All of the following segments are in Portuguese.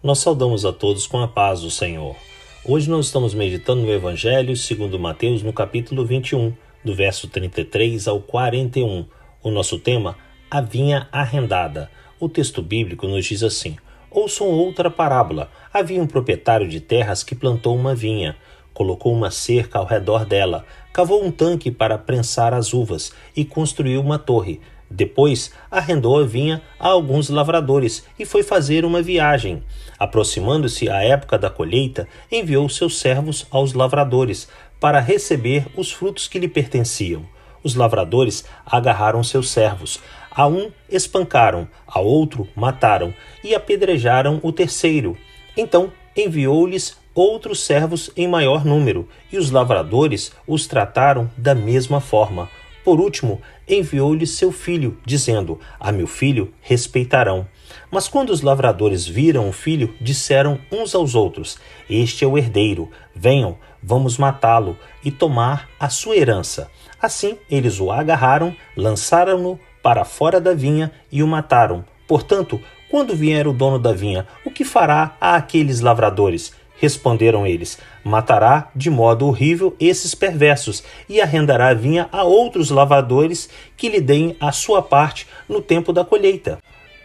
Nós saudamos a todos com a paz do Senhor. Hoje nós estamos meditando no Evangelho segundo Mateus, no capítulo 21, do verso 33 ao 41. O nosso tema, a vinha arrendada. O texto bíblico nos diz assim: ouçam outra parábola. Havia um proprietário de terras que plantou uma vinha, colocou uma cerca ao redor dela, cavou um tanque para prensar as uvas e construiu uma torre. Depois, arrendou a vinha a alguns lavradores e foi fazer uma viagem. Aproximando-se a época da colheita, enviou seus servos aos lavradores para receber os frutos que lhe pertenciam. Os lavradores agarraram seus servos. A um espancaram, a outro mataram e apedrejaram o terceiro. Então enviou-lhes outros servos em maior número, e os lavradores os trataram da mesma forma. Por último, enviou-lhe seu filho, dizendo: a meu filho respeitarão. Mas quando os lavradores viram o filho, disseram uns aos outros: este é o herdeiro, venham, vamos matá-lo e tomar a sua herança. Assim eles o agarraram, lançaram-no para fora da vinha e o mataram. Portanto, quando vier o dono da vinha, o que fará a aqueles lavradores? Responderam eles: matará de modo horrível esses perversos e arrendará a vinha a outros lavradores que lhe deem a sua parte no tempo da colheita.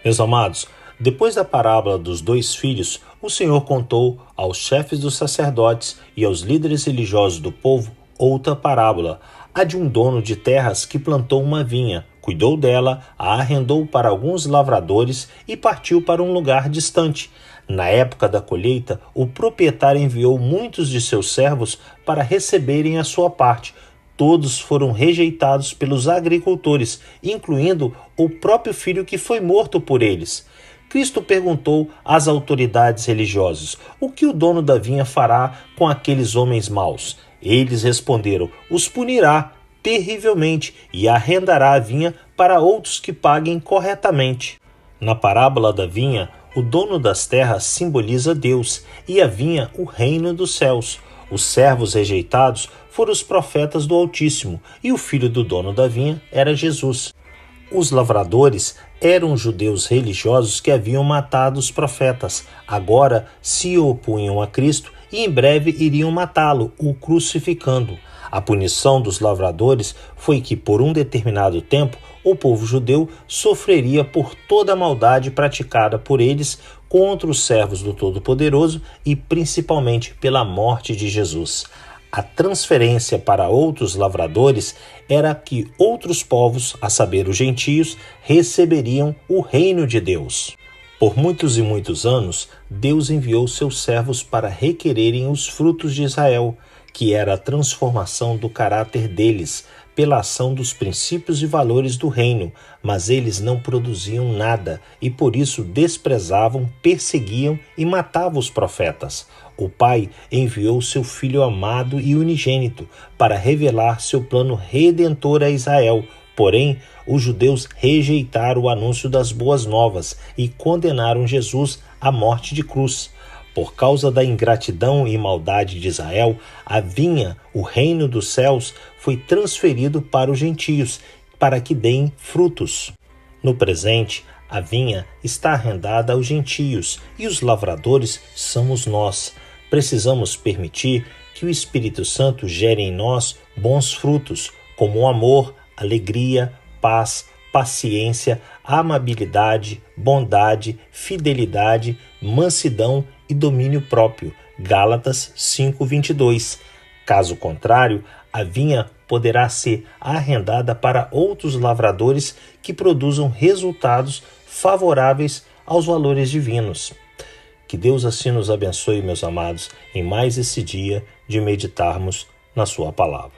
Meus amados, depois da parábola dos 2 filhos, o Senhor contou aos chefes dos sacerdotes e aos líderes religiosos do povo outra parábola, a de um dono de terras que plantou uma vinha, cuidou dela, a arrendou para alguns lavradores e partiu para um lugar distante. Na época da colheita, o proprietário enviou muitos de seus servos para receberem a sua parte. Todos foram rejeitados pelos agricultores, incluindo o próprio filho que foi morto por eles. Cristo perguntou às autoridades religiosas: o que o dono da vinha fará com aqueles homens maus? Eles responderam: os punirá terrivelmente e arrendará a vinha para outros que paguem corretamente. Na parábola da vinha, o dono das terras simboliza Deus e a vinha o reino dos céus. Os servos rejeitados foram os profetas do Altíssimo e o filho do dono da vinha era Jesus. Os lavradores eram judeus religiosos que haviam matado os profetas. Agora se opunham a Cristo e em breve iriam matá-lo, o crucificando. A punição dos lavradores foi que, por um determinado tempo, o povo judeu sofreria por toda a maldade praticada por eles contra os servos do Todo-Poderoso e principalmente pela morte de Jesus. A transferência para outros lavradores era que outros povos, a saber os gentios, receberiam o reino de Deus. Por muitos e muitos anos, Deus enviou seus servos para requererem os frutos de Israel, que era a transformação do caráter deles pela ação dos princípios e valores do reino, mas eles não produziam nada e por isso desprezavam, perseguiam e matavam os profetas. O Pai enviou seu Filho amado e unigênito para revelar seu plano redentor a Israel. Porém, os judeus rejeitaram o anúncio das boas novas e condenaram Jesus à morte de cruz. Por causa da ingratidão e maldade de Israel, a vinha, o reino dos céus, foi transferido para os gentios, para que deem frutos. No presente, a vinha está arrendada aos gentios e os lavradores somos nós. Precisamos permitir que o Espírito Santo gere em nós bons frutos, como o amor, alegria, paz, paciência, amabilidade, bondade, fidelidade, mansidão e domínio próprio. Gálatas 5:22. Caso contrário, a vinha poderá ser arrendada para outros lavradores que produzam resultados favoráveis aos valores divinos. Que Deus assim nos abençoe, meus amados, em mais esse dia de meditarmos na sua palavra.